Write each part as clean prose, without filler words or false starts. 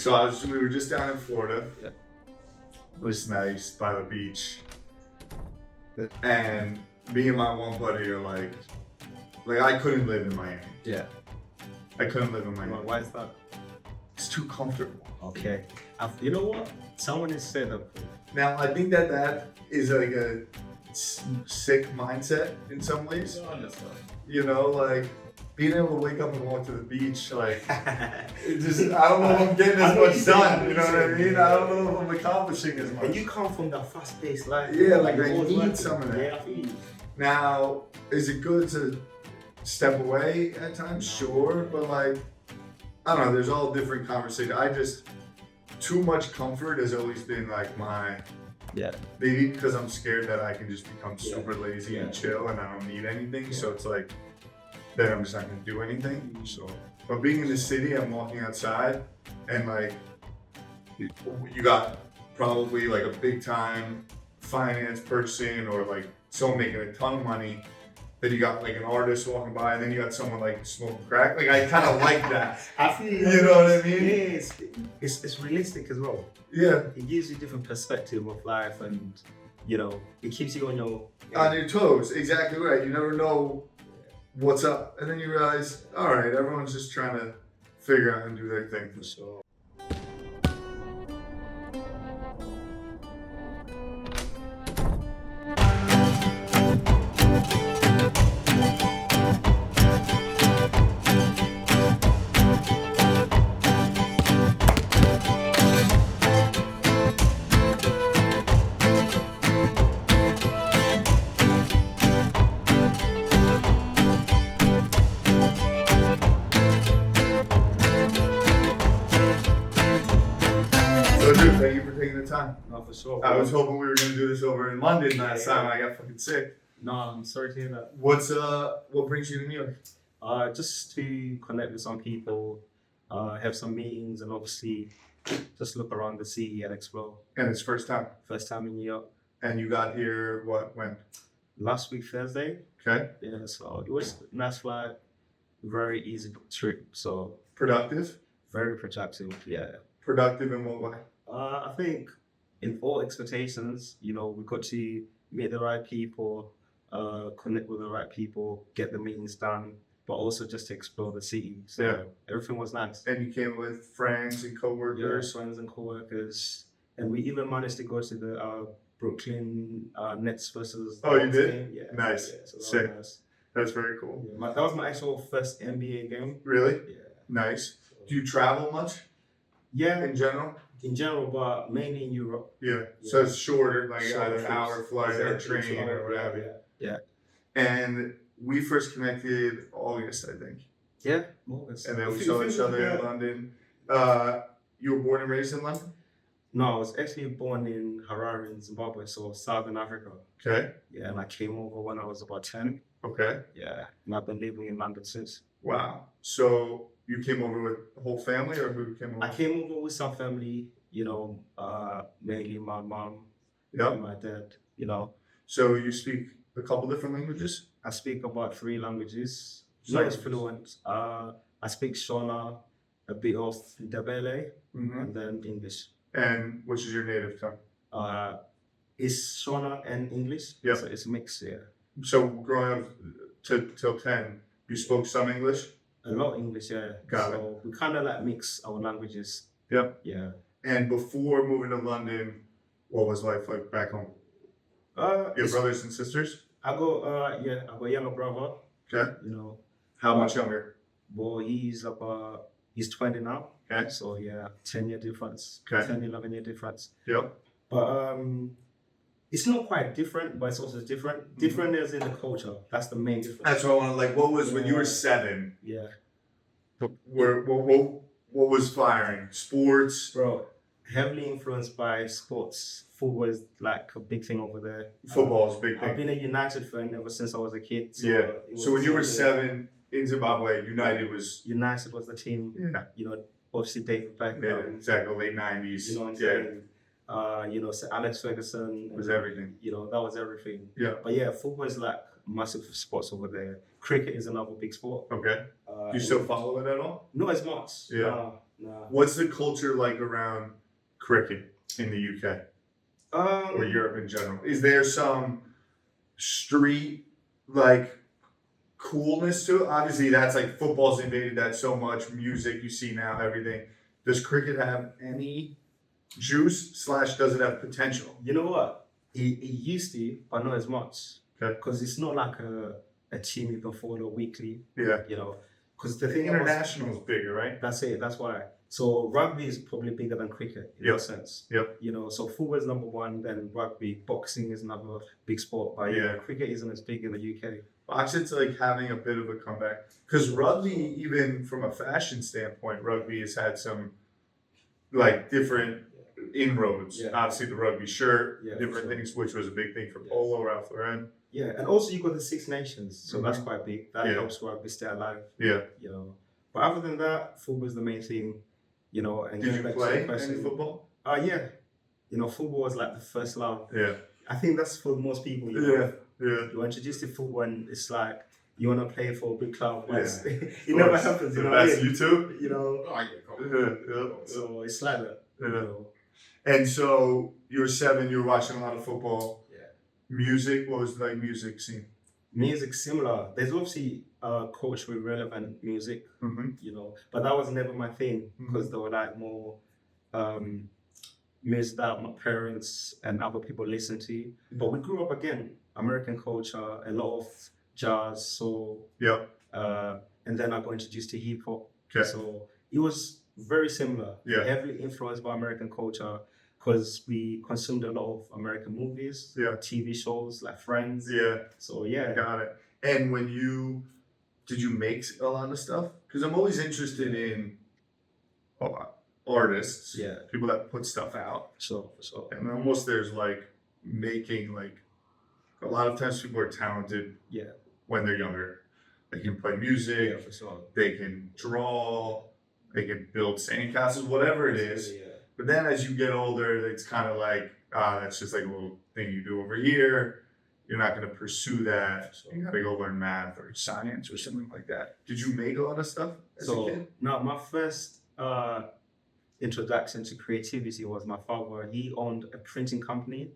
So we were just down in Florida. Yeah. It was nice by the beach. And me and my one buddy are like I couldn't live in Miami. Yeah. I couldn't live in Miami. Why is that? It's too comfortable. Okay. You know what? Someone has said that. Now, I think that is like a sick mindset in some ways. You know, like being able to wake up and walk to the beach, like it just, I don't know if I'm getting as much done. You know what I mean? I don't know if I'm accomplishing as much. And you come from that fast-paced life. Yeah, like I need some of that. Yeah, I feel you. Now, is it good to step away at times? Sure, but like I don't know. There's all different conversations. Too much comfort has always been like my maybe because I'm scared that I can just become super lazy and chill and I don't need anything. So it's like then I'm just not gonna do anything. So, but being in the city, I'm walking outside and like you got probably like a big time finance person or like someone making a ton of money. Then you got like an artist walking by, and then you got someone like smoking crack. Like I kind of like that. I feel you know what I mean? Yeah, it's realistic as well. Yeah, it gives you a different perspective of life, and you know, it keeps you on your toes. Exactly right. You never know what's up, and then you realize, all right, everyone's just trying to figure out and do their thing. So. Dude, thank you for taking the time. No, for sure. I was hoping we were gonna do this over in London last time. I got fucking sick. No, I'm sorry to hear that. What brings you to New York? Just to connect with some people, have some meetings, and obviously just look around the city and explore. And it's first time. First time in New York. And you got here when? Last week Thursday. Okay. Yeah, so it was a nice flight, very easy trip. So productive. Very productive. Yeah. Productive in what way? I think in all expectations, you know, we got to meet the right people, connect with the right people, get the meetings done, but also just to explore the city. So everything was nice. And you came with friends and coworkers? Yeah, friends and coworkers. And we even managed to go to the Brooklyn Nets versus... Oh, you did? Game. Yeah. Nice. Yeah, so sick. Nice. That's very cool. Yeah, that was my actual first NBA game. Really? Yeah. Nice. Do you travel much? Yeah. In general? In general, but mainly in Europe. Yeah. So it's shorter, like either an hour flight or train or what have you. Yeah. And we first connected August, I think. Yeah, August. And then we saw each other in London. You were born and raised in London? No, I was actually born in Harare in Zimbabwe, so Southern Africa. Okay. Yeah, and I came over when I was about 10. Okay. Yeah, and I've been living in London since. Wow. So you came over with the whole family, or who came over? I came over with some family, you know, mainly my mom and my dad, you know. So you speak a couple different languages? I speak about 3 languages. Not as fluent. I speak Shona, a bit of Ndebele, and then English. And which is your native tongue? It's Shona and English. Yeah. So it's mixed, yeah. So growing up till 10, you spoke some English? A lot of English, yeah. Got so we kind of like mix our languages. Yep. Yeah. And before moving to London, what was life like back home? Your brothers and sisters? I got a younger brother. Okay. You know. How much younger? Well, he's 20 now. Okay. So yeah, 10-year difference. Okay. 10, 11-year difference. Yep. But it's not quite different, but it's also different. Different as in the culture. That's the main difference. That's what I want to like. What was when you were 7? Yeah. What was firing? Sports? Bro, heavily influenced by sports. Football is like a big thing over there. Football is a big thing. I've been a United fan ever since I was a kid. So yeah. So when you were 7 in Zimbabwe, United was the team. Yeah. You know, obviously David Beckham. Yeah, exactly. Late 90s. You know what I'm saying? You know, Sir Alex Ferguson was everything. You know, that was everything. Yeah. But yeah, football is like massive sports over there. Cricket is another big sport. Okay. Do you still follow it at all? Not as much. Yeah. Nah. What's the culture like around cricket in the UK or Europe in general? Is there some street like coolness to it? Obviously, that's like football's invaded that so much. Music, you see now, everything. Does cricket have any juice / does it have potential? You know what? It used to, but not as much. Okay. Because it's not like a team you can follow weekly. Yeah. You know, because the thing International is bigger, right? That's it. That's why. So rugby is probably bigger than cricket in that sense. Yep. You know, so football is number one, then rugby, boxing is another big sport. But yeah, cricket isn't as big in the UK. Boxing's like having a bit of a comeback because rugby, even from a fashion standpoint, rugby has had some like different inroads. Yeah. Obviously, the rugby shirt, Yeah, different sure. things, which was a big thing for Polo, Ralph Lauren. Yeah, and also you got the Six Nations, so that's quite big. That Yeah. helps rugby stay alive. Yeah. You know, but other than that, football is the main thing. You know, and Did you getting back to play the question- any football? Yeah. You know, football was like the first love. Yeah. I think that's for most people. You know, Yeah. Yeah. you're introduced to football and it's like you want to play for a big club. But Yeah. it never happens. You know, That's you too. You know, Oh, yeah, come on. Yeah. so it's like that. Yeah. You know. And so you were 7. You were watching a lot of football. Yeah. Music. What was the like music scene? Music similar. There's obviously coach with relevant music, Mm-hmm. you know, but that was never my thing because they were like more music that my parents and other people listened to. But we grew up again, American culture, a lot of jazz, soul, Yep. and then I got introduced to hip hop. Okay. So it was very similar, Yeah. heavily influenced by American culture because we consumed a lot of American movies, Yeah. TV shows like Friends. Yeah. So yeah. Got it. And did you make a lot of stuff? Because I'm always interested in artists, Yeah. people that put stuff out. Sure, for sure. And almost there's like making like a lot of times people are talented Yeah. when they're younger. They can play music, Yeah, for sure. they can draw, they can build sandcastles, whatever it is. Yeah. But then as you get older, it's kind of like, that's just like a little thing you do over here. You're not going to pursue that. You got to go learn math or science or something like that. Did you make a lot of stuff as a So kid? no, my first introduction to creativity was my father. He owned a printing company,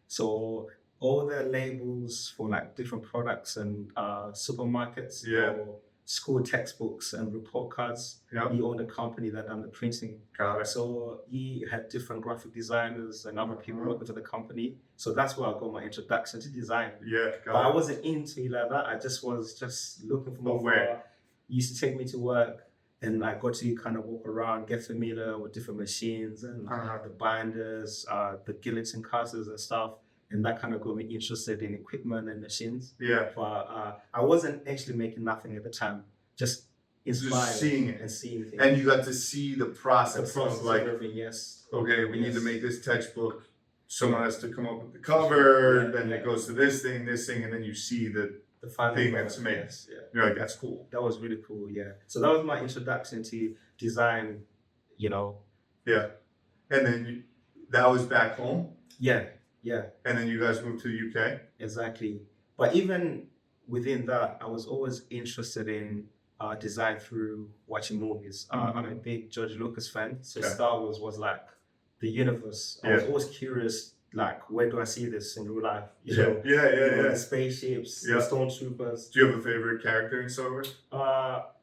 so all the labels for like different products and supermarkets, Yeah. or school textbooks and report cards. Yeah. He owned a company that done the printing. Got it. So he had different graphic designers and other people working for the company. So that's where I got my introduction to design. Yeah, But I got it. wasn't into it like that. I just was just looking for more. Aware. He used to take me to work and I got to kind of walk around, get familiar with different machines and the binders, the guillotine casters and stuff. And that kind of got me interested in equipment and machines. Yeah. But I wasn't actually making nothing at the time, just inspired seeing it. and seeing things. And you got to see the the process, process of like, of everything, yes. okay, we need to Yes. make this textbook. Someone has to come up with the cover, Yeah, then yeah. it goes to this thing, and then you see the, The final thing product, that's made. yes, yeah. you're like, that's cool. That was really cool, yeah. So that was my introduction to design, you know. Yeah. And then that was back home. Yeah. And then you guys moved to the UK. Exactly. But even within that, I was always interested in design through watching movies. I'm a big George Lucas fan, so Okay. Star Wars was like the universe. I was Yeah. always curious, like, where do I see this in real life? You Yeah. know, Yeah. the spaceships, Yeah. the stormtroopers. Do you have a favorite character in Star Wars?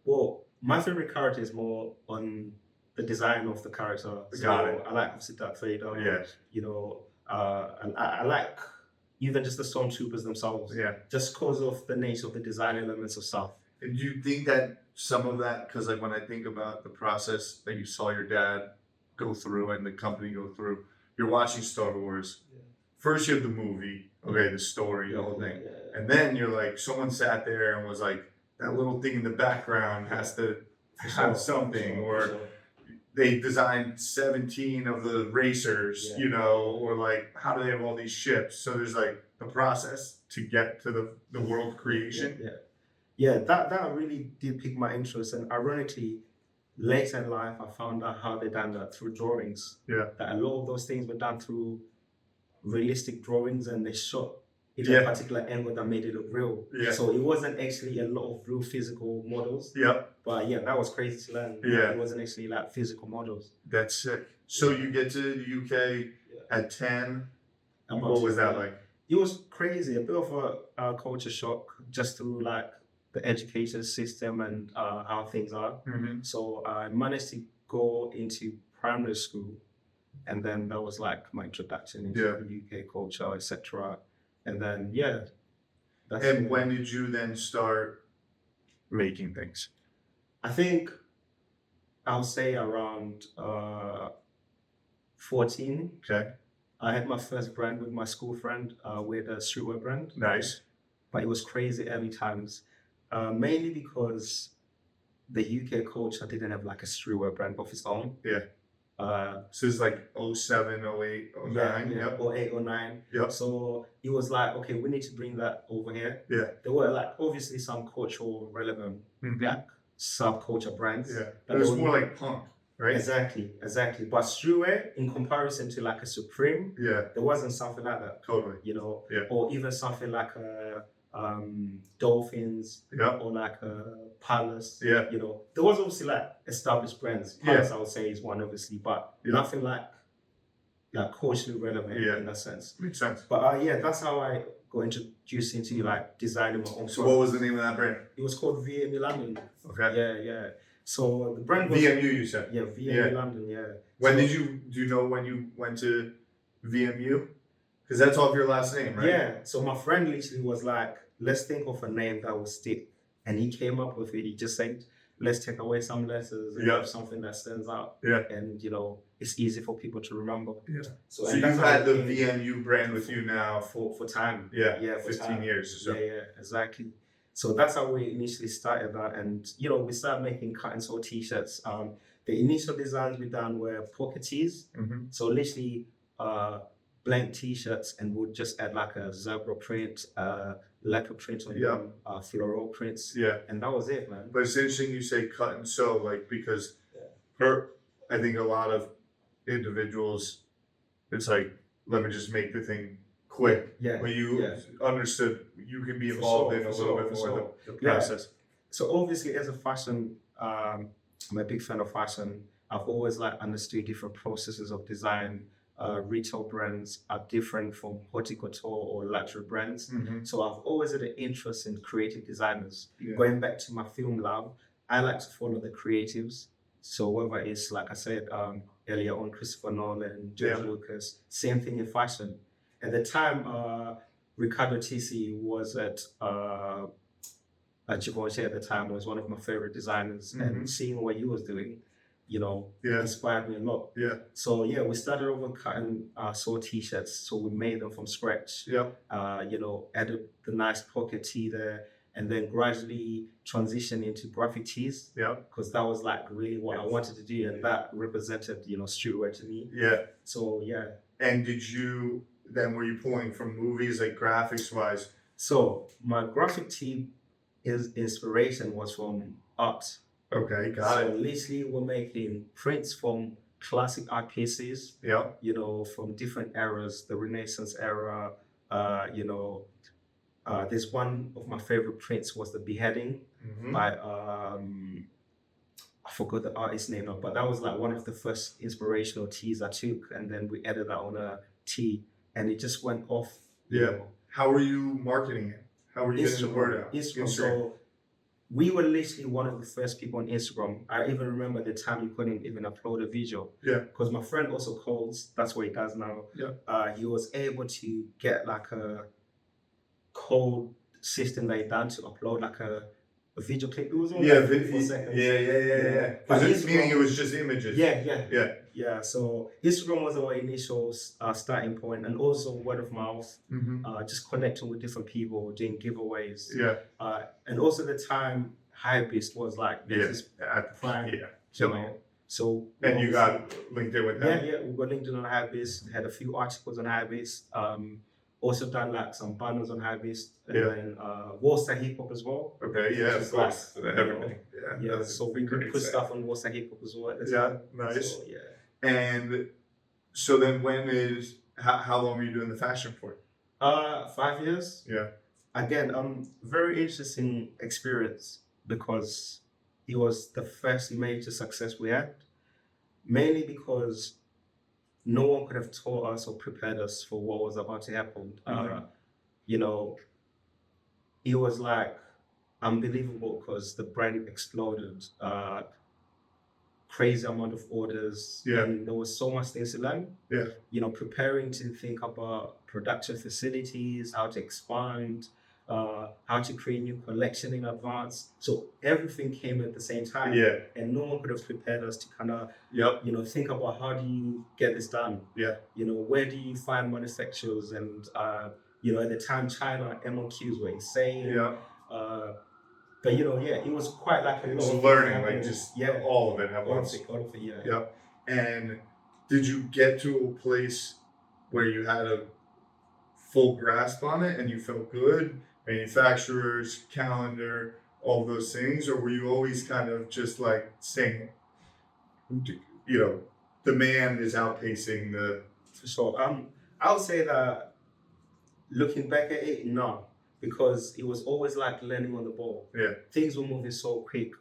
Well, my favorite character is more on the design of the character. Got it. I like obviously Darth Vader. Yeah. You know, and I like even just the stormtroopers themselves. Yeah. Just because of the nature of the design elements of stuff. And do you think that some of that, because like when I think about the process that you saw your dad go through and the company go through, you're watching Star Wars. Yeah. First you have the movie, okay, the story, the whole thing. And then you're like, someone sat there and was like, that little thing in the background has to have something, or they designed 17 of the racers, Yeah. you know, or like, how do they have all these ships? So there's like the process to get to the world creation. Yeah, that really did pique my interest. And ironically, later in life, I found out how they done that through drawings. Yeah. That a lot of those things were done through realistic drawings and they shot hit a particular angle that made it look real. Yeah. So it wasn't actually a lot of real physical models. Yep. But yeah, that was crazy to learn. Yeah. It wasn't actually like physical models. That's sick. So you get to the UK at 10. What was that like? It was crazy, a bit of a culture shock just through like the education system and how things are. Mm-hmm. So I managed to go into primary school, and then that was like my introduction into the UK culture, etc. And then and when did you then start making things? I think I'll say around 14. Okay. I had my first brand with my school friend. We had a streetwear brand. Nice. But it was crazy early times, mainly because the UK culture didn't have like a streetwear brand of its own. Yeah. So it's like 07, 08, 09. Yeah, 08, 09. Yep. So it was like, okay, we need to bring that over here. Yeah. There were like obviously some cultural relevant black subculture brands. Yeah. It was more like punk, right? Exactly. But streetwear, in comparison to like a Supreme, there wasn't something like that. Totally. You know, yeah. Or even something like a Dolphins, or like a Palace. Yeah. You know, there was obviously like established brands. Palace, I would say, is one obviously, but nothing like culturally relevant in that sense. Makes sense. But that's how I got introduced into like designing my own. So what was the name of that brand? It was called VMU London. Okay. Yeah. So the brand was VMU, you said? Yeah, VMU London, yeah. When do you know when you went to VMU? Because that's off your last name, right? Yeah. So my friend literally was like, let's think of a name that will stick. And he came up with it. He just said, let's take away some letters and have something that stands out. Yeah. And, it's easy for people to remember. Yeah. So you've had the VMU brand with you now for time. Yeah. 15 years or so. Yeah, exactly. So that's how we initially started that. And, we started making cut and sew t-shirts. The initial designs we done were pocket tees. Mm-hmm. So literally blank t-shirts, and we'll just add like a zebra print, leopard print on them, floral prints. Yeah. And that was it, man. But it's interesting you say cut and sew, like, because I think a lot of individuals, it's like, let me just make the thing quick. Yeah. But you understood you can be involved in a little bit more the process. So obviously as a fashion, I'm a big fan of fashion. I've always understood different processes of design. Retail brands are different from haute couture or luxury brands. Mm-hmm. So I've always had an interest in creative designers. Going back to my film lab, I like to follow the creatives. So whether it's, like I said earlier on, Christopher Nolan, George Lucas, same thing in fashion. At the time, Riccardo Tisci was at Givenchy at the time, was one of my favorite designers. Mm-hmm. And seeing what he was doing, inspired me a lot. Yeah. So we started over cutting sew t-shirts. So we made them from scratch. Yeah. Added the nice pocket tee there, and then gradually transitioned into graphic tees. Yeah. Because that was really what I wanted to do, and that represented streetwear to me. Yeah. So And were you pulling from movies, like graphics wise? So my graphic tee inspiration was from art. Okay, got it. So literally we're making prints from classic art pieces. Yeah. From different eras, the Renaissance era. There's one of my favorite prints was the beheading by I forgot the artist's name now, but that was one of the first inspirational tees I took, and then we added that on a tee, and it just went off. Yeah. How were you marketing it? How were you getting the word out? Instagram. So we were literally one of the first people on Instagram. I even remember the time you couldn't even upload a video. Yeah. Because my friend also calls, that's what he does now. Yeah. He was able to get a code system that he done to upload a video clip. It was only 4 seconds. Yeah. But meaning it was just images. Yeah. So Instagram was our initial starting point, and also word of mouth, just connecting with different people, doing giveaways. Yeah. And also the time Hypebeast was at the prime. Yeah. So you got LinkedIn with them. Yeah. We got LinkedIn on Hypebeast. Had a few articles on Hypebeast. Also done some banners on Hypebeast, and then Worcester Hip Hop as well. Okay, of course. Everything. Yeah. So we could put stuff on Worcester Hip Hop as well. Nice. So, yeah. And so then how long were you doing the fashion for? 5 years. Yeah. Again, very interesting experience because it was the first major success we had, mainly because no one could have taught us or prepared us for what was about to happen. You know, it was like unbelievable because the brand exploded. Crazy amount of orders, Yeah. and there was so much things to learn. Yeah. Preparing to think about production facilities, how to expand, how to create new collection in advance. So everything came at the same time. Yeah. And no one could have prepared us to kind of, Yep. think about how do you get this done? Yeah. Where do you find manufacturers? And, at the time, China MOQs were insane. Yeah. But it was quite like a lot Just of learning, like just all of it at once. All of it, yeah. Yep. And did you get to a place where you had a full grasp on it and you felt good? Manufacturers, calendar, all those things, or were you always kind of just like saying, demand is outpacing the? For sure. I would say that looking back at it, no, because it was always like learning on the ball. Yeah. Things were moving so quick.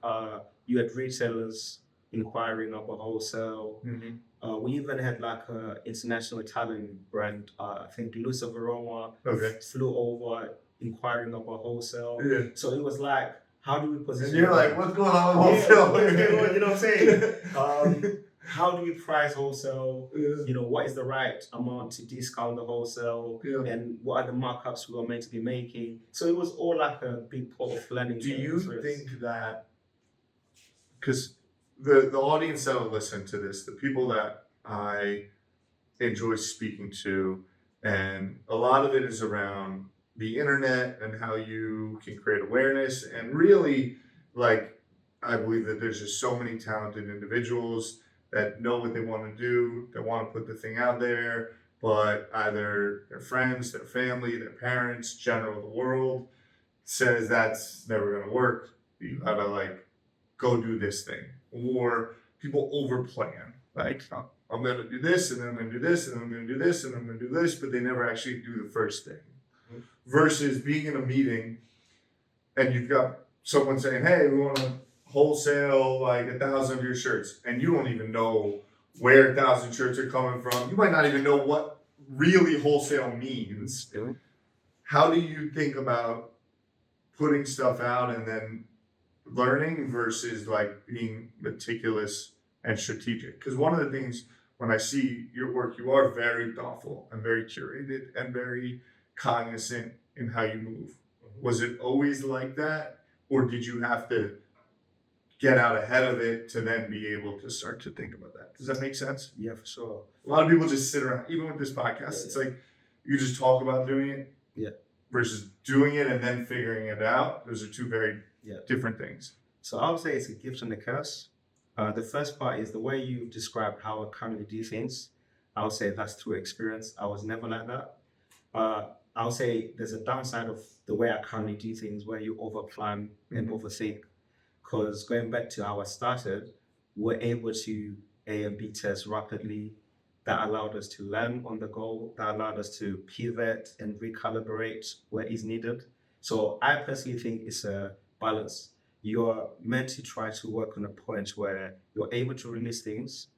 You had retailers inquiring about wholesale. Mm-hmm. We even had like an international Italian brand, I think Nigel Veremu, flew over inquiring about wholesale. Yeah. So it was like, how do we position? And you're like, what's going on with wholesale? You know what I'm saying? How do we price wholesale? Yeah. What is the right amount to discount the wholesale? Yeah. And what are the markups we are meant to be making? So it was all like a big pot of learning. Do you think that, because the audience that will listen to this, the people that I enjoy speaking to, and a lot of it is around the internet and how you can create awareness, and really, like, I believe that there's just so many talented individuals that know what they want to do, that want to put the thing out there, but either their friends, their family, their parents, general the world says that's never going to work. You gotta go do this thing. Or people overplan. I'm going to do this, and then I'm going to do this, and then I'm going to do this, and then I'm going to do this, but they never actually do the first thing. Mm-hmm. Versus being in a meeting and you've got someone saying, hey, we want to wholesale 1,000 of your shirts, and you don't even know where 1,000 shirts are coming from. You might not even know what really wholesale means. Really? How do you think about putting stuff out and then learning versus being meticulous and strategic? Because one of the things when I see your work, you are very thoughtful and very curated and very cognizant in how you move. Was it always like that, or did you have to get out ahead of it to then be able to start to think about that? Does that make sense? Yeah, for sure. A lot of people just sit around, even with this podcast, it's like you just talk about doing it versus doing it and then figuring it out. Those are two very different things. So I would say it's a gift and a curse. The first part is the way you described how I currently do things. I would say that's through experience. I was never like that. I would say there's a downside of the way I currently do things where you overplan and overthink. Because going back to how I started, we're able to A and B test rapidly. That allowed us to learn on the go. That allowed us to pivot and recalibrate where is needed. So I personally think it's a balance. You're meant to try to work on a point where you're able to release things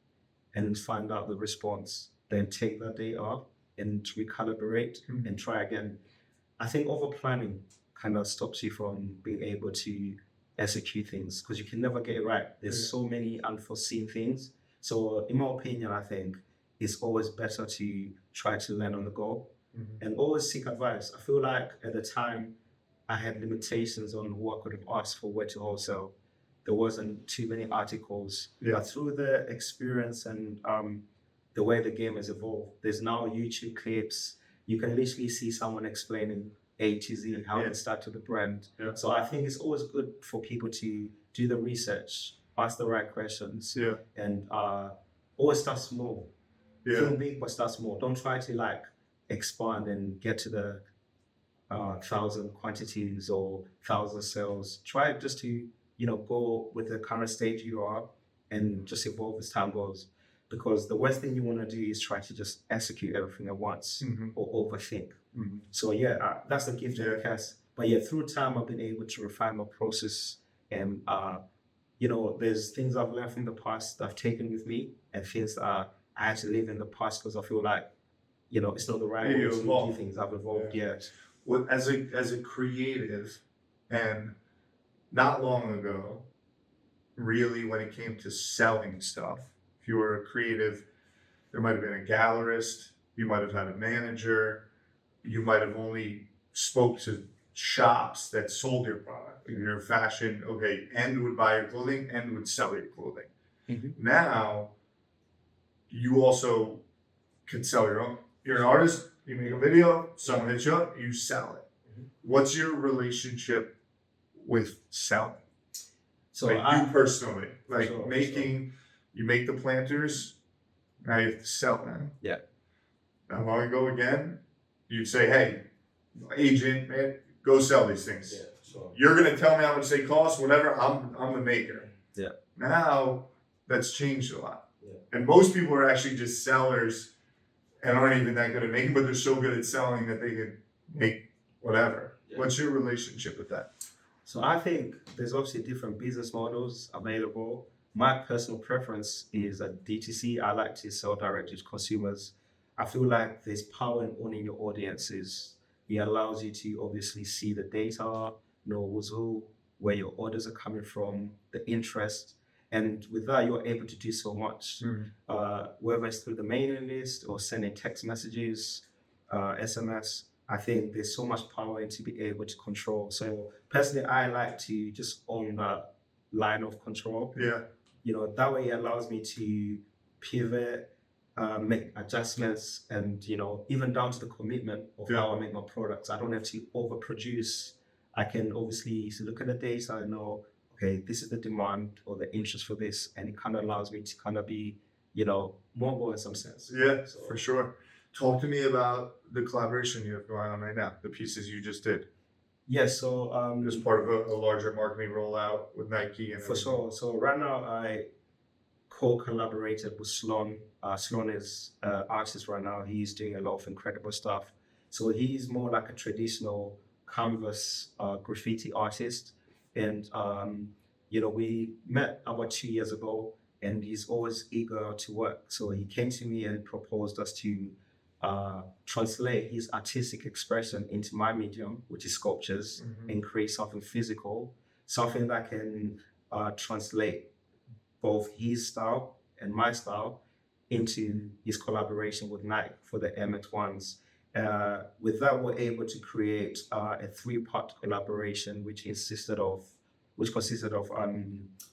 and find out the response, then take that data and recalibrate and try again. I think over planning kind of stops you from being able to execute things because you can never get it right. There's so many unforeseen things. So in my opinion, I think it's always better to try to learn on the go and always seek advice. I feel like at the time I had limitations on who I could have asked for where to wholesale. There wasn't too many articles. But through the experience and the way the game has evolved, there's now YouTube clips. You can literally see someone explaining A to Z, how it started the brand. So I think it's always good for people to do the research, ask the right questions, and always start small. Think big, but start small. Don't try to expand and get to the 1,000 quantities or 1,000 sales. Try just to go with the current stage you are and just evolve as time goes. because the worst thing you want to do is try to just execute everything at once or overthink. So that's the gift and the curse. But yeah, through time, I've been able to refine my process, and there's things I've learned from the past that I've taken with me, and things that I had to live in the past because I feel like, it's not the right way to do things. I've evolved. Well, as a creative, and not long ago, really, when it came to selling stuff, if you were a creative, there might have been a gallerist, you might have had a manager, you might have only spoke to shops that sold your product. If you're fashion, okay, and would buy your clothing and would sell your clothing. Now, you also can sell your own. You're an artist, you make a video, someone hits you up, you sell it. What's your relationship with selling? So you personally, you make the planters, now you have to sell them. Yeah. Not long ago again, you'd say, hey, agent, man, go sell these things. Yeah, sure. You're gonna tell me how much they cost, whatever, I'm the maker. Yeah. Now that's changed a lot. Yeah. And most people are actually just sellers and aren't even that good at making, but they're so good at selling that they can make whatever. Yeah. What's your relationship with that? So I think there's obviously different business models available. My personal preference is a DTC. I like to sell directly to consumers. I feel like there's power in owning your audiences. It allows you to obviously see the data, know who's who, where your orders are coming from, the interest. And with that, you're able to do so much, whether it's through the mailing list or sending text messages, SMS. I think there's so much power in to be able to control. So personally, I like to just own that line of control. Yeah. That way it allows me to pivot, make adjustments, and, even down to the commitment of how I make my products. I don't have to overproduce. I can obviously look at the data and know, okay, this is the demand or the interest for this, and it kind of allows me to kind of be, mobile in some sense. Yeah, so, for sure. Talk to me about the collaboration you have going on right now, the pieces you just did. Yeah, so as part of a larger marketing rollout with Nike and for sure. So right now I co-collaborated with Sloan. Sloan is an artist right now. He's doing a lot of incredible stuff. So he's more like a traditional canvas graffiti artist. And, we met about 2 years ago, and he's always eager to work. So he came to me and proposed us to translate his artistic expression into my medium, which is sculptures, and create something physical, something that can translate both his style and my style into his collaboration with Nike for the Air Max 1s. With that, we're able to create a 3-part collaboration, which consisted of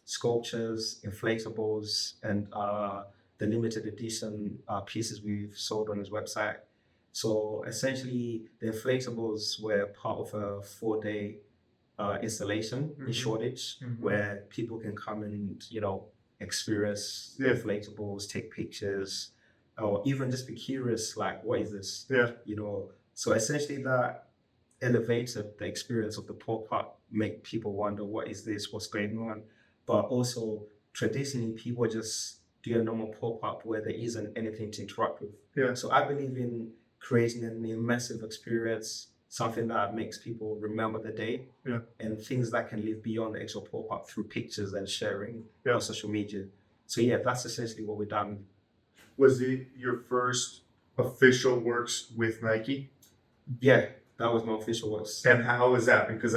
sculptures, inflatables, and the limited edition pieces we've sold on his website. So essentially, the inflatables were part of a 4-day installation in Shoreditch, where people can come and experience the inflatables, take pictures, or even just be curious, like, what is this? Yeah. So essentially that elevated the experience of the pop-up, make people wonder, what is this? What's going on? But also, traditionally, people just do a normal pop-up where there isn't anything to interact with. Yeah. So I believe in creating an immersive experience, something that makes people remember the day, and things that can live beyond the actual pop-up through pictures and sharing on social media. So that's essentially what we've done. Was it your first official works with Nike? Yeah, that was my official works. And how was that? Because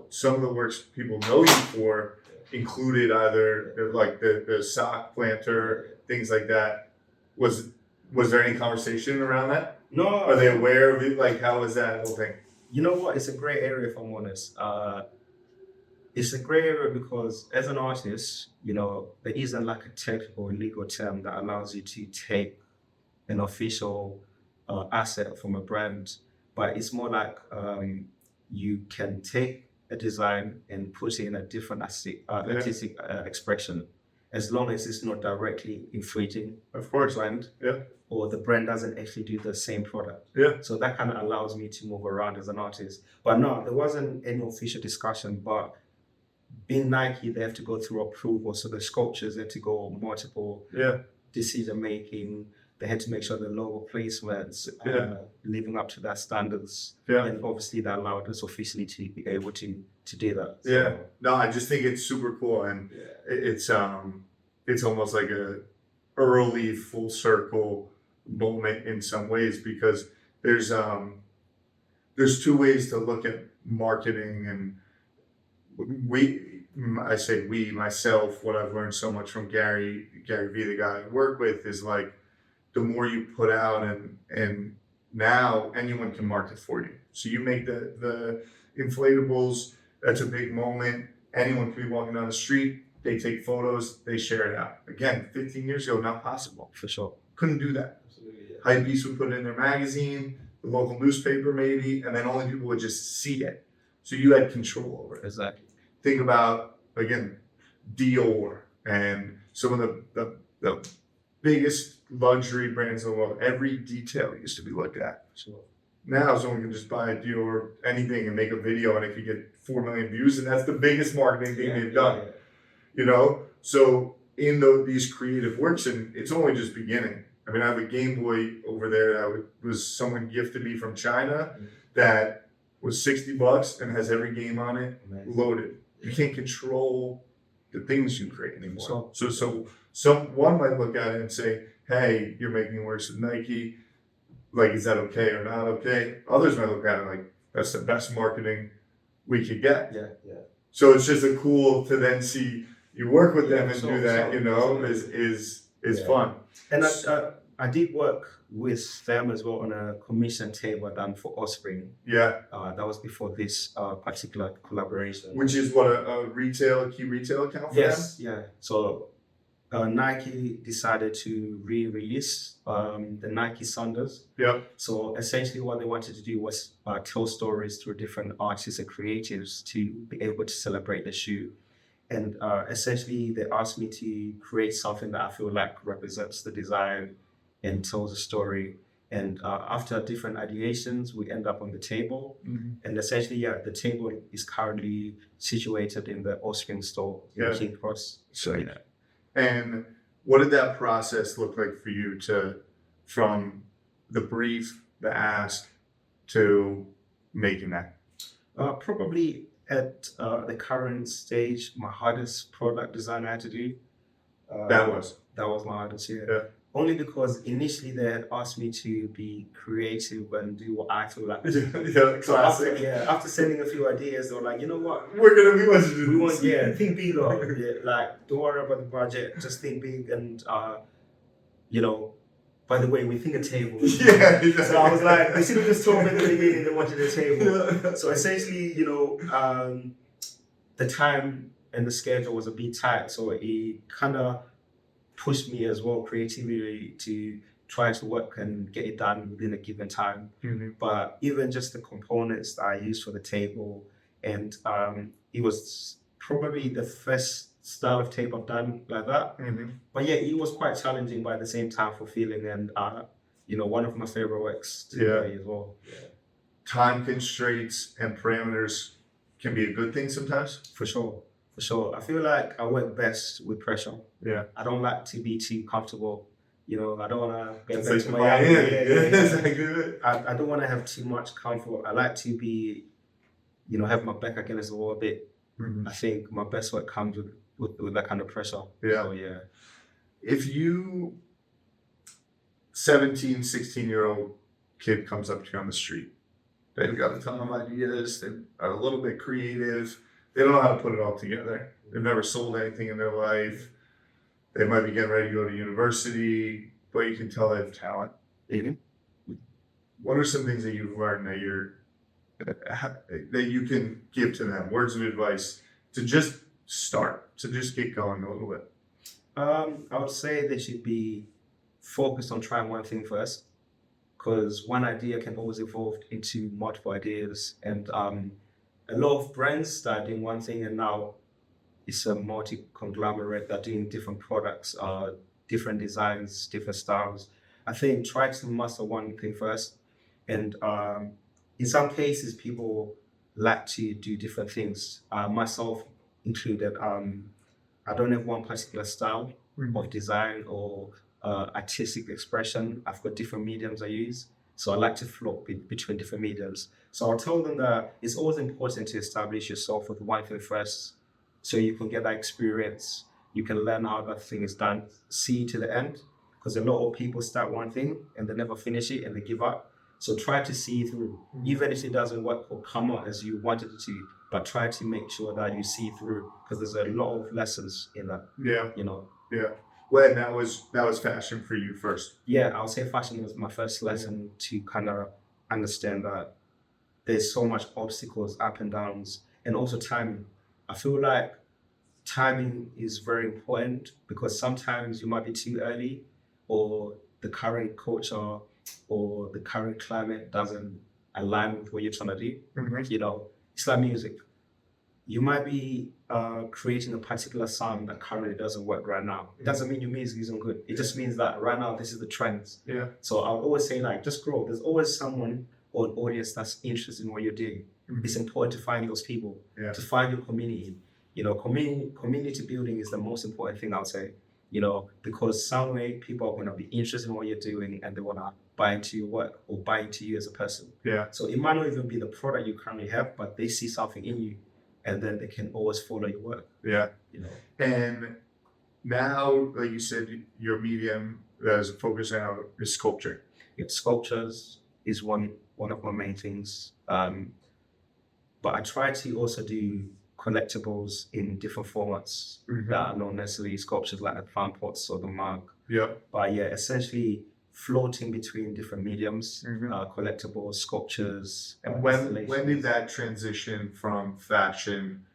some of the works people know you for included either like the sock planter, things like that. Was there any conversation around that? No. Are they aware of it? Like, how was that whole thing? You know what? It's a great area, if I'm honest. It's a great area because as an artist, there isn't like a technical or legal term that allows you to take an official asset from a brand, but it's more like you can take a design and put it in a different artistic expression, as long as it's not directly infringing brand, or the brand doesn't actually do the same product. So that kind of allows me to move around as an artist. But no, there wasn't any official discussion, but being Nike, they have to go through approval. So the sculptures have to go multiple decision making. They had to make sure the logo placements living up to their standards. Yeah. And obviously that allowed us officially to be able to do that. So, Yeah. No, I just think it's super cool, and it's almost like a early full circle moment in some ways, because there's two ways to look at marketing, and myself, what I've learned so much from Gary V, the guy I work with, is like, the more you put out, and now anyone can market for you. So you make the inflatables, that's a big moment. Anyone can be walking down the street, they take photos, they share it out. Again, 15 years ago, not possible. for sure. Couldn't do that. Absolutely, yeah. Hypebeast would put it in their magazine, the local newspaper maybe, and then only people would just see it. So you had control over it. Exactly. Think about, again, Dior and some of the biggest luxury brands in the world. Every detail used to be looked at. Sure. Now someone can just buy a Dior anything and make a video, and it could get 4 million views, and that's the biggest marketing thing they've done. You know, so in these creative works, and it's only just beginning. I mean, I have a Game Boy over there that was someone gifted me from China that was $60 and has every game on it loaded. You can't control the things you create anymore. So one might look at it and say, hey, you're making works with Nike. Like, is that okay or not okay? Others might look at it like, that's the best marketing we could get. Yeah. So it's just a cool to then see you work with them and do that, is fun. And I did work with them as well on a commission table done for Offspring. Yeah. That was before this particular collaboration. Which is what, a key retail account for them? Yeah. So Nike decided to re-release the Nike Sanders. Yeah. So essentially what they wanted to do was tell stories through different artists and creatives to be able to celebrate the shoe. And essentially they asked me to create something that I feel like represents the design and tells a story. And after different ideations, we end up on the table. Mm-hmm. And essentially, the table is currently situated in the Offspring store in King Cross. So, And what did that process look like for you from the brief, the ask, to making that? Probably at the current stage, my hardest product design I had to do. That was my hardest, yeah. Only because initially they had asked me to be creative and do what I feel like. Classic. After sending a few ideas, they were like, you know what? We want to do this. Think big, though. Like, don't worry about the budget, just think big. And, by the way, we think a table. Yeah, exactly. So I was like, they should have just told me at the beginning they wanted a table. So essentially, the time and the schedule was a bit tight. So it kind of pushed me as well creatively to try to work and get it done within a given time. Mm-hmm. But even just the components that I used for the table, and it was probably the first style of tape I've done like that. Mm-hmm. But yeah, it was quite challenging, but at the same time fulfilling, and one of my favorite works today as well. Yeah. Time constraints and parameters can be a good thing sometimes. For sure. I feel like I work best with pressure. Yeah. I don't like to be too comfortable. I don't want to get back to my I don't want to have too much comfort. I like to be, have my back against the wall a bit. Mm-hmm. I think my best work comes with that kind of pressure. Yeah. So, yeah. If you, 17, 16-year-old kid comes up to you on the street, they've got a ton of ideas, they are a little bit creative, they don't know how to put it all together. They've never sold anything in their life. They might be getting ready to go to university, but you can tell they have talent. Mm-hmm. What are some things that you've learned that you can give to them? Words of advice to just start, to just get going a little bit. I would say they should be focused on trying one thing first, because one idea can always evolve into multiple ideas. And a lot of brands that are doing one thing, and now it's a multi-conglomerate that are doing different products, different designs, different styles. I think try to master one thing first. And in some cases, people like to do different things, myself included. I don't have one particular style of design or artistic expression. I've got different mediums I use. So I like to flop between different mediums. So I told them that it's always important to establish yourself with one thing first, so you can get that experience. You can learn how that thing is done, see to the end. Because a lot of people start one thing and they never finish it and they give up. So try to see through, even if it doesn't work or come out as you wanted it to, but try to make sure that you see through, because there's a lot of lessons in that. Yeah. You know. Yeah. Well, that was fashion for you first. Yeah, I would say fashion was my first lesson to kind of understand that there's so much obstacles, up and downs, and also timing. I feel like timing is very important, because sometimes you might be too early, or the current culture or the current climate doesn't align with what you're trying to do. Mm-hmm. You know, it's like music. You might be creating a particular sound that currently doesn't work right now. It doesn't mean your music isn't good. It just means that right now this is the trends. Yeah. So I would always say, like, just grow. There's always someone or an audience that's interested in what you're doing. Mm-hmm. It's important to find those people, Yeah. to find your community. You know, community building is the most important thing, I would say. You know, because some way people are going to be interested in what you're doing and they want to buy into your work or buy into you as a person. Yeah. So it might not even be the product you currently have, but they see something in you, and then they can always follow your work. Yeah. You know. And now, like you said, your medium that is focused on is sculpture. Yeah, sculptures is one of my main things. But I try to also do collectibles in different formats Mm-hmm. that are not necessarily sculptures like the fan pots or the mug. Yeah. But yeah, essentially floating between different mediums, Mhm. collectibles, sculptures. And when installations. did that transition from fashion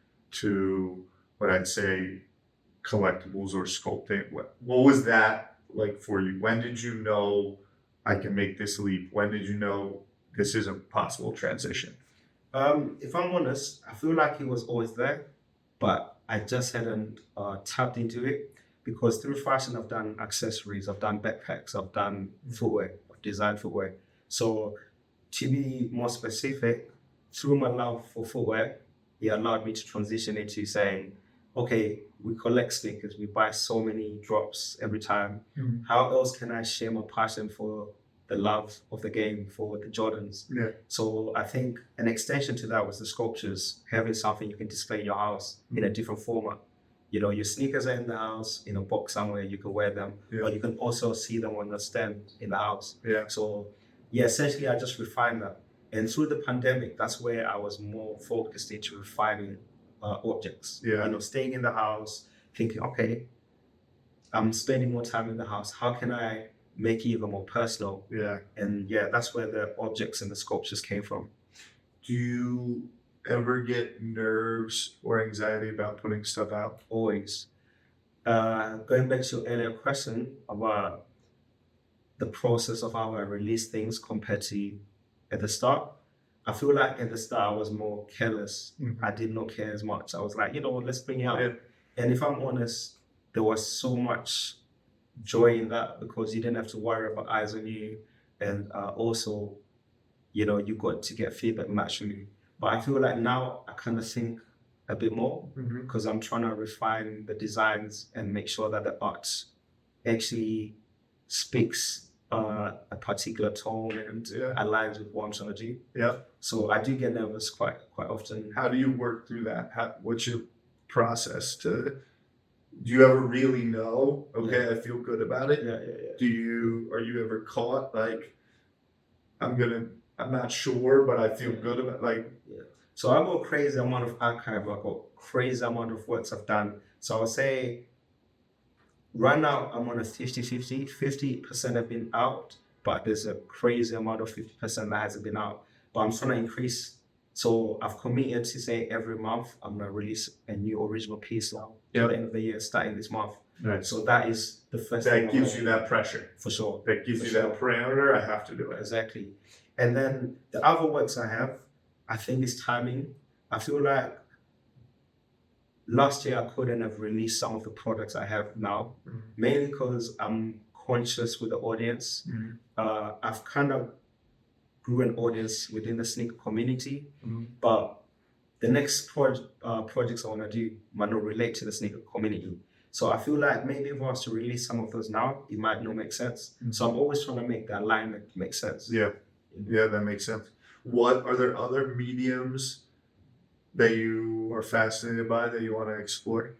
to what I'd say collectibles or sculpting? What was that like for you? When did you know I can make this leap? When did you know this is a possible transition? If I'm honest, I feel like it was always there, but I just hadn't tapped into it, because through fashion, I've done accessories, I've done backpacks, I've done footwear, I've designed footwear. So to be more specific, through my love for footwear, it allowed me to transition into saying, okay, we collect sneakers, we buy so many drops every time. Mhm. How else can I share my passion for the love of the game, for the Jordans? Yeah. So I think an extension to that was the sculptures, having something you can display in your house in a different format. You know, your sneakers are in the house, in a box somewhere, you can wear them, Yeah. but you can also see them on the stand in the house. Yeah. So yeah, essentially I just refined that. And through the pandemic, that's where I was more focused into refining objects. Yeah. You know, staying in the house, thinking, okay, I'm spending more time in the house. How can I make it even more personal? Yeah. And yeah, that's where the objects and the sculptures came from. Do you ever get nerves or anxiety about putting stuff out? Always. Going back to your earlier question about the process of how I release things compared to at the start, I feel like at the start I was more careless. Mhm. I did not care as much. I was like, you know what, let's bring it out. Yeah. And if I'm honest, there was so much joy in that, because you didn't have to worry about eyes on you. And also, you know, you got to get feedback naturally. But I feel like now I kind of think a bit more, Mhm. because I'm trying to refine the designs and make sure that the art actually speaks a particular tone and Yeah. aligns with what I'm trying to do. Yeah. So I do get nervous quite often. How do you work through that? What's your process to? Do you ever really know? Okay, Yeah. I feel good about it. Yeah. Are you ever caught like I'm not sure, but I feel good about like So I've got crazy amount of archive, I've got crazy amount of works I've done. So I would say right now I'm on a 50-50. 50% have been out, but there's a crazy amount of 50% that hasn't been out. But I'm trying to increase. So I've committed to say every month I'm gonna release a new original piece now at the end of the year, starting this month. nice. So that is the first thing That I'm gives gonna you do. that pressure. For sure. That gives For you sure. that parameter. I have to do it. Exactly. And then the other works I have, I think it's timing. I feel like last year I couldn't have released some of the products I have now, Mhm. mainly because I'm conscious with the audience. Mhm. I've kind of grew an audience within the sneaker community, Mhm. but the next projects I want to do might not relate to the sneaker community. So I feel like maybe if I was to release some of those now, it might not make sense. So I'm always trying to make that alignment make sense. Yeah, yeah, that makes sense. What are there other mediums that you are fascinated by that you want to explore?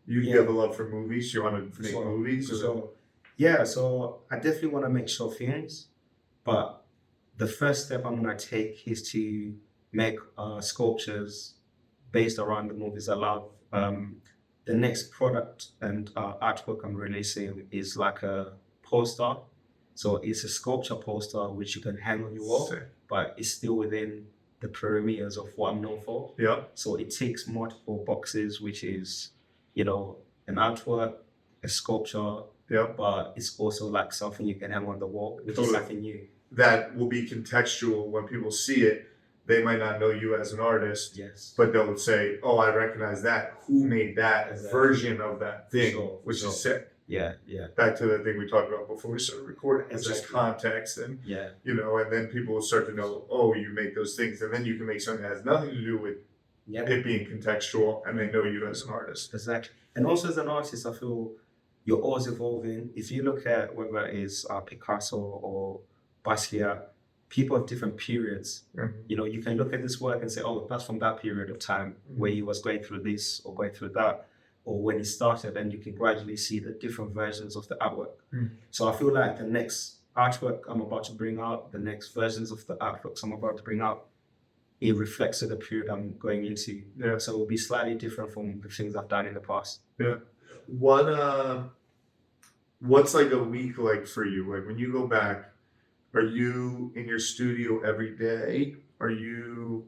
You have a love for movies. You want to make movies. So I definitely want to make short films, but the first step I'm gonna take is to make sculptures based around the movies I love. The next product and artwork I'm releasing is like a poster. So it's a sculpture poster which you can hang on your wall, but it's still within the perimeters of what I'm known for. Yeah. So it ticks multiple boxes, which is, you know, an artwork, a sculpture, but it's also like something you can hang on the wall, which is something new. That will be contextual when people see it. They might not know you as an artist, but they'll say, "Oh, I recognize that. Who made that version of that thing?" Which is sick. Yeah. Back to the thing we talked about before we started recording. It's just context, and and then people will start to know, oh, you make those things, and then you can make something that has nothing to do with it being contextual, and they know you as an artist. Exactly. And also as an artist, I feel you're always evolving. If you look at whether it's Picasso or Basquiat, people of different periods, you can look at this work and say, oh, that's from that period of time where he was going through this or going through that, or when he started, and you can gradually see the different versions of the artwork. So I feel like the next artwork I'm about to bring out, the next versions of the artworks I'm about to bring out, it reflects the period I'm going into. So it will be slightly different from the things I've done in the past. What's like a week like for you? Like when you go back, are you in your studio every day? Are you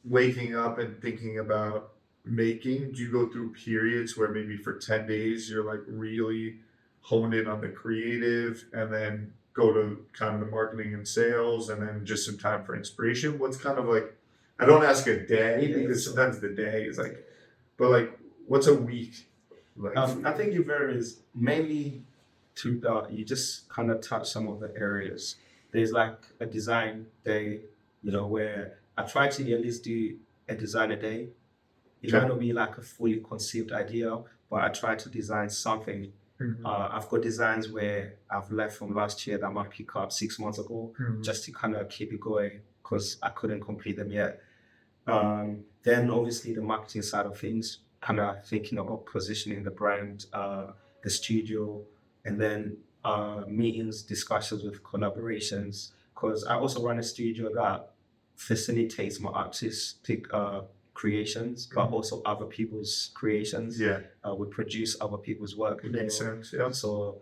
waking up and thinking about making? Do you go through periods where maybe for 10 days you're like really honed in on the creative, and then go to kind of the marketing and sales, and then just some time for inspiration? What's kind of like, I don't ask a day because sometimes the day is like, but like, what's a week like? I think it varies mainly to you just kind of touch some of the areas. There's like a design day, where I try to at least do a design a day. It might not be like a fully conceived idea, but I try to design something. I've got designs where I've left from last year that I might pick up 6 months ago, just to kind of keep it going because I couldn't complete them yet. Then obviously the marketing side of things, kind of thinking about positioning the brand, the studio, and then meetings, discussions with collaborations, because I also run a studio that facilitates my artistic creations, but also other people's creations. We produce other people's work. Makes sense. So,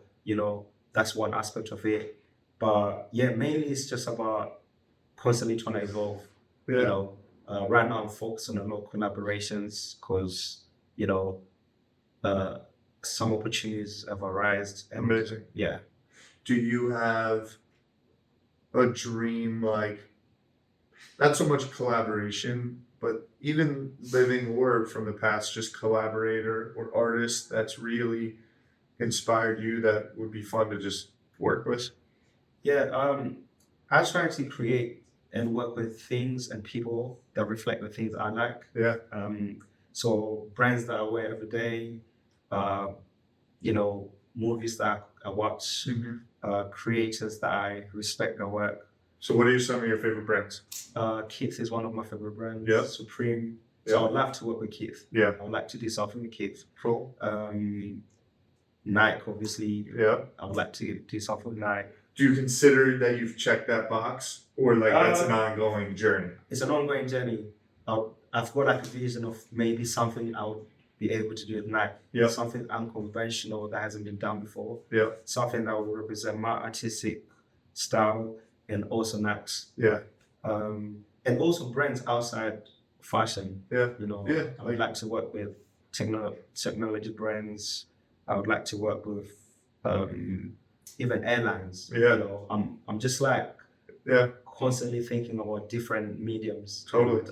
that's one aspect of it. But mainly it's just about constantly trying to evolve. Right now I'm focused on a lot of collaborations because, some opportunities have arisen. Amazing. Yeah. Do you have a dream, like, not so much collaboration, but even living word from the past, just collaborator or artist that's really inspired you that would be fun to just work with? I try to create and work with things and people that reflect the things I like. So brands that I wear every day, movies that I watch, creators that I respect their work. So what are some of your favorite brands? Keith is one of my favorite brands. Supreme. Yeah. So I'd love to work with Keith. Yeah. I would like to do something with Keith. Cool. Nike, obviously. Yeah. I would like to do something with Nike. Do you consider that you've checked that box, or like that's an ongoing journey? It's an ongoing journey. I've got like a vision of maybe something I would be able to do with Nike. Yeah. Something unconventional that hasn't been done before. Yeah. Something that will represent my artistic style and also Nike's. Yeah. And also brands outside fashion. Yeah. I would like to work with technology brands. I would like to work with even airlines. I'm just like constantly thinking about different mediums. Totally.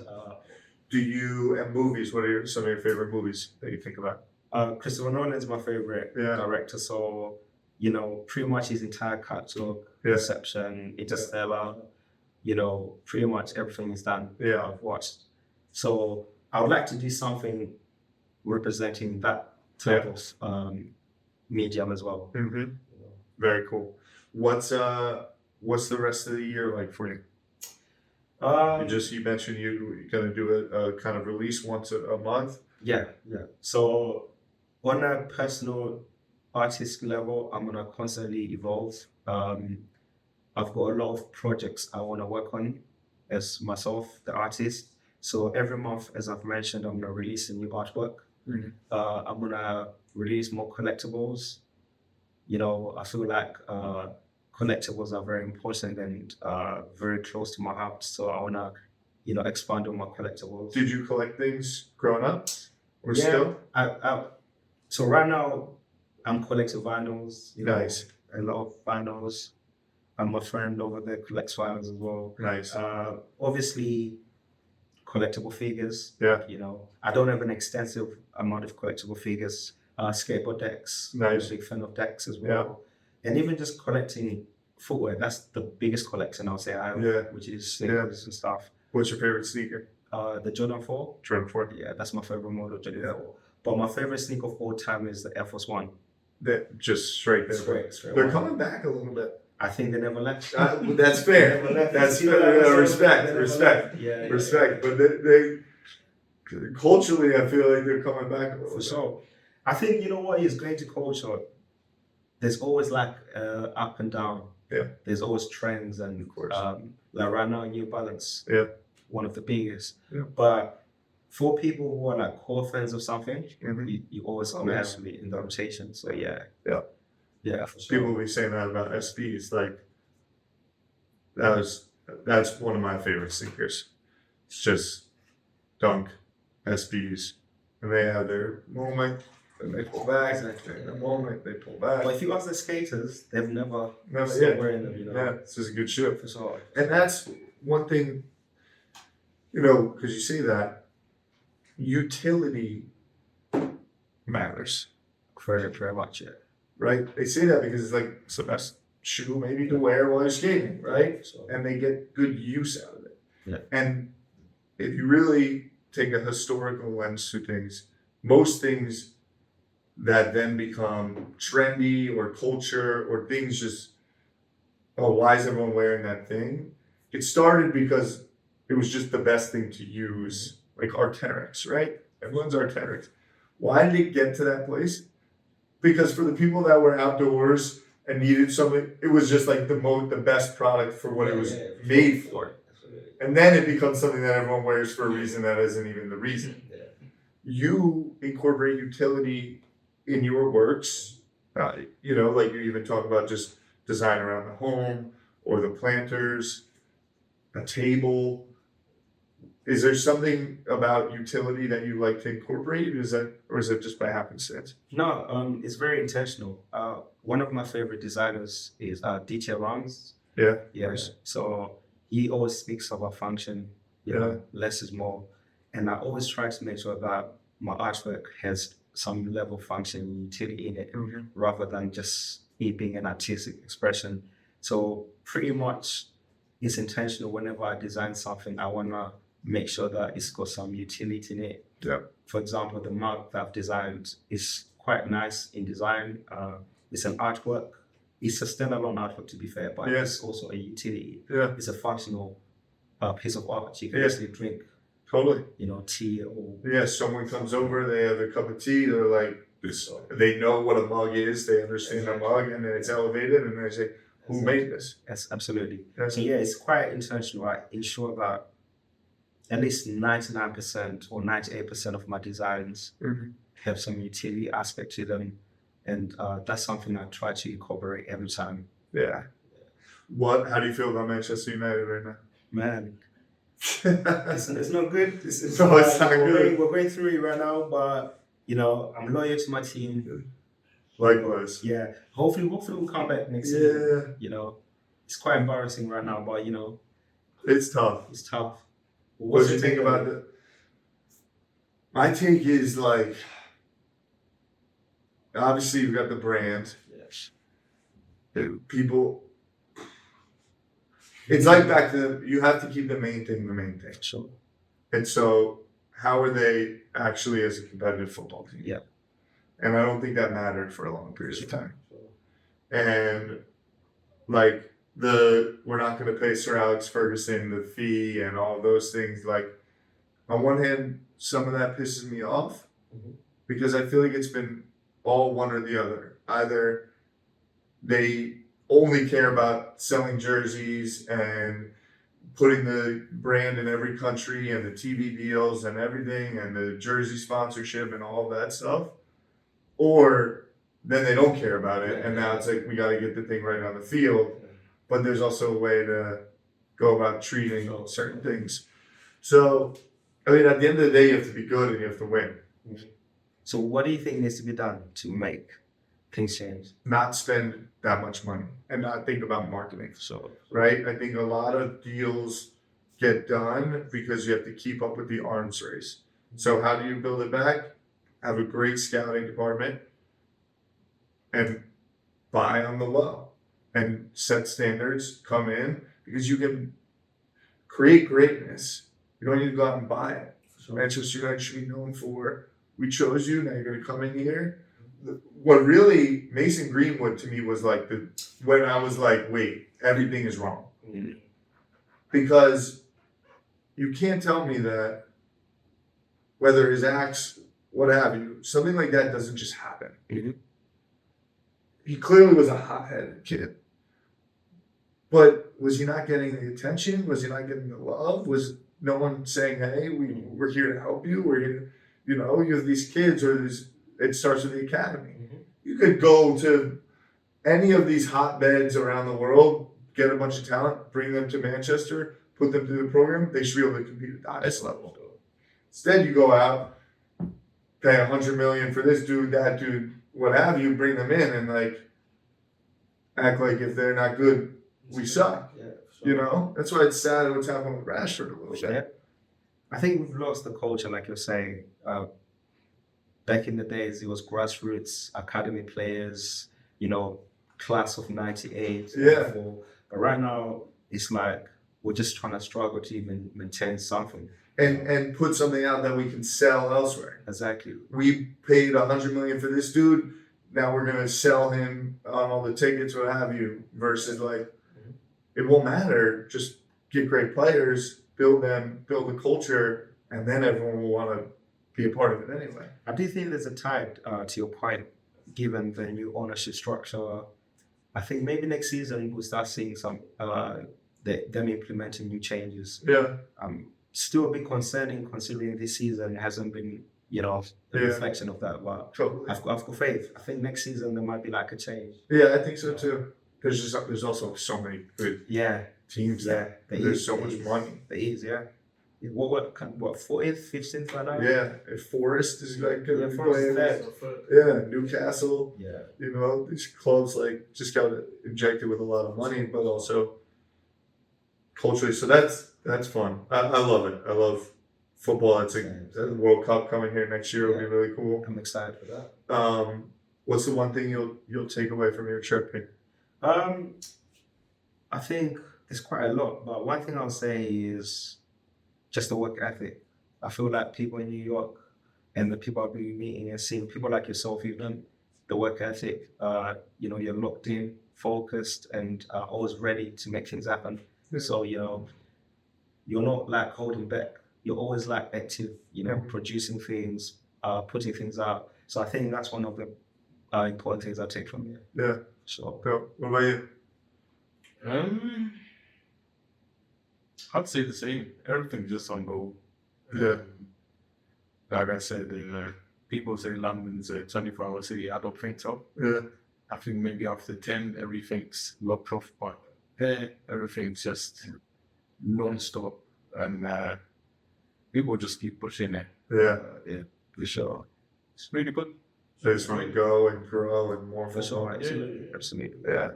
And movies, what are some of your favorite movies that you think about? Christopher Nolan is my favorite director. So, pretty much his entire catalog, Inception, Interstellar, pretty much everything is done. I've watched. So I would like to do something representing that type of medium as well. Mm-hmm. Very cool. What's the rest of the year like for you? You mentioned you're gonna do a kind of release once a month. Yeah. So on a personal artist level, I'm gonna constantly evolve. I've got a lot of projects I want to work on as myself, the artist. So every month, as I've mentioned, I'm gonna release a new artwork. Mhm. I'm gonna release more collectibles. I feel like collectibles are very important and very close to my heart. So I wanna, expand on my collectibles. Did you collect things growing up, or Yeah, still? So right now, I'm collecting vinyls. Nice. A lot of vinyls. I'm a friend over there collects vinyls as well. Nice. Obviously, collectible figures. Yeah. I don't have an extensive amount of collectible figures. Skateboard decks. Nice. I'm a big fan of decks as well. And even just collecting footwear. That's the biggest collection I'll say I have, which is sneakers and stuff. What's your favorite sneaker? The Jordan 4. Jordan 4. Yeah, that's my favorite model, Jordan 4. But my favorite sneaker of all time is the Air Force One. That just straight there. Straight They're one. coming back a little bit. I think they never left. That's fair. That's fair. Respect. Yeah. But they culturally, I feel like they're coming back a little For bit. sure. I think what is great to culture. There's always like up and down. Yeah. There's always trends, and Of course. like right now, New Balance. Yeah. One of the biggest. Yeah. But for people who are like core fans of something, Mhm. you always gonna have to be in the rotation. So yeah. Yeah. Yeah, for sure. People will be saying that about SBs. Like that's one of my favorite sneakers. It's just Dunk SBs, and they have their moment, and they pull back. Exactly. And their moment, they pull back. But if you ask the skaters, they've never No, stopped yeah. wearing them. Yeah, it's just a good shoe. For sure. And that's one thing, because you see that utility matters, Very, very much. Yeah. right? They say that because it's the best shoe maybe to wear while you're skating, right? So, And they get good use out of it. Yeah. And if you really take a historical lens to things, most things that then become trendy or culture or things just, oh, why is everyone wearing that thing? It started because it was just the best thing to use, like Arc'teryx, right? Everyone's Arc'teryx. Why did it get to that place? Because for the people that were outdoors and needed something, it was just like the best product for what it was made for. And then it becomes something that everyone wears for a reason that isn't even the reason. You incorporate utility in your works, like you even talk about just design around the home or the planters, a table. Is there something about utility that you like to incorporate? Or is it just by happenstance? No, it's very intentional. One of my favorite designers is DJ Rams. Yeah. Yeah. Nice. So he always speaks about function. Less is more, and I always try to make sure that my artwork has some level of function and utility in it, Mhm. rather than just it being an artistic expression. So pretty much, it's intentional. Whenever I design something, I wanna make sure that it's got some utility in it. Yeah. For example, the mug that I've designed is quite nice in design. It's an artwork. It's a standalone artwork, to be fair, but Yes. it's also a utility. Yeah. It's a functional piece of art. You can Yeah. actually drink, Totally. tea or Yeah. Someone comes over, they have their cup of tea, they're like, this. They know what a mug is, they understand a mug, and then it's elevated, and they say, who made this? Yes, absolutely. Yes. So yeah, it's quite intentional. I ensure that at least 99% or 98% of my designs Mhm. have some utility aspect to them. And that's something I try to incorporate every time. Yeah. How do you feel about Manchester United right now? Man, it's not good. It's No, it's not good. We're going through it right now, but I'm loyal to my team. Likewise. Yeah. Hopefully we'll come back next season. Yeah. It's quite embarrassing right now, but It's tough. it's tough. What do you think about it? My take is like, obviously you've got the brand. Yes. People, it's like back to, you have to keep the main thing the main thing. Sure. And so how are they actually as a competitive football team? Yeah. And I don't think that mattered for a long period of time. And like we're not going to pay Sir Alex Ferguson the fee and all those things. Like on one hand, some of that pisses me off because I feel like it's been all one or the other. Either they only care about selling jerseys and putting the brand in every country and the TV deals and everything and the jersey sponsorship and all that stuff, or then they don't care about it and now it's like we got to get the thing right on the field. But there's also a way to go about treating certain things. So, I mean, at the end of the day, you have to be good and you have to win. So what do you think needs to be done to make things change? Not spend that much money and not think about marketing. So, Right? I think a lot of deals get done because you have to keep up with the arms race. So how do you build it back? Have a great scouting department and buy on the low and set standards, come in, because you can create greatness. You don't need to go out and buy it. Manchester should be known for, we chose you, now you're going to come in here. What really, Mason Greenwood to me was like when I was like, wait, everything is wrong. Because you can't tell me that whether his acts, what have you, something like that doesn't just happen. He clearly was a hot-headed kid. But was he not getting the attention? Was he not getting the love? Was no one saying, hey, we're here to help you? We're here, you have these kids or it starts with the academy. You could go to any of these hotbeds around the world, get a bunch of talent, bring them to Manchester, put them through the program. They should be able to compete at the highest level. Instead, you go out, pay $100 million for this dude, that dude, what have you, bring them in and like act like if they're not good, we suck. That's why it's sad what's happened with Rashford a little bit. I think we've lost the culture, like you're saying. Back in the days, it was grassroots, academy players, class of 98. Yeah. But right now, it's like we're just trying to struggle to even maintain something. And put something out that we can sell elsewhere. Exactly. We paid $100 million for this dude. Now we're gonna sell him on all the tickets, what have you. Versus like, it won't matter. Just get great players, build them, build a culture, and then everyone will want to be a part of it anyway. I do think there's a tide to your point, given the new ownership structure. I think maybe next season we'll start seeing some them implementing new changes. Yeah. Still a bit concerning considering this season hasn't been, a reflection of that. But Totally. I've got faith. I think next season there might be like a change. Yeah, I think so too. There's also so many good teams there. There's so much money. There is, yeah. What 4th, 15th right now? Yeah, if Forest is like going to be Forest playing. Yeah, Newcastle. Yeah. These clubs like just got injected with a lot of money, but also culturally. So that's fun. I love it. I love football. It's the World Cup coming here next year. It'll be really cool. I'm excited for that. What's the one thing you'll take away from your trip here? I think there's quite a lot, but one thing I'll say is just the work ethic. I feel like people in New York and the people I'll be meeting and seeing, people like yourself even, the work ethic, you're locked in, focused, and always ready to make things happen. So, you're not like holding back. You're always like active, producing things, putting things out. So I think that's one of the important things I take from you. Yeah. So, what about you? I'd say the same. Everything's just on go. Yeah. Like I said, people say London's a 24-hour city. I don't think so. Yeah. I think maybe after 10, everything's locked off. But everything's just non-stop. And people just keep pushing it. Yeah. For sure. It's really good. They just want to go and grow and more for sure, absolutely. Absolutely. Yeah.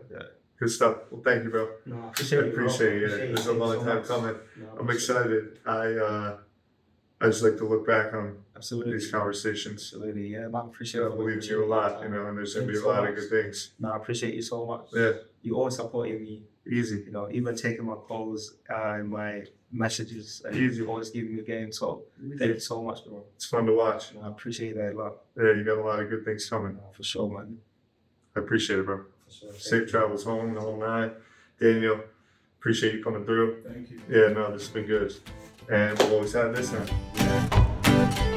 Good stuff. Well, thank you, bro. No, I Appreciate it. There's a long time coming. I'm excited. I just like to look back on these conversations. Absolutely, yeah. I appreciate I believe in you a lot, and there's going to be a lot of good things. No, I appreciate you so much. Yeah. You always supporting me. Easy. You know, even taking my calls and my messages, and Easy. always giving me a game. So thank you so much, bro. It's fun to watch. I appreciate that a lot. Yeah, you got a lot of good things coming. For sure, man. I appreciate it, bro. For sure. Safe travels home the whole night. Daniel, appreciate you coming through. Thank you. Yeah, no, this has been good. And we'll always have this now.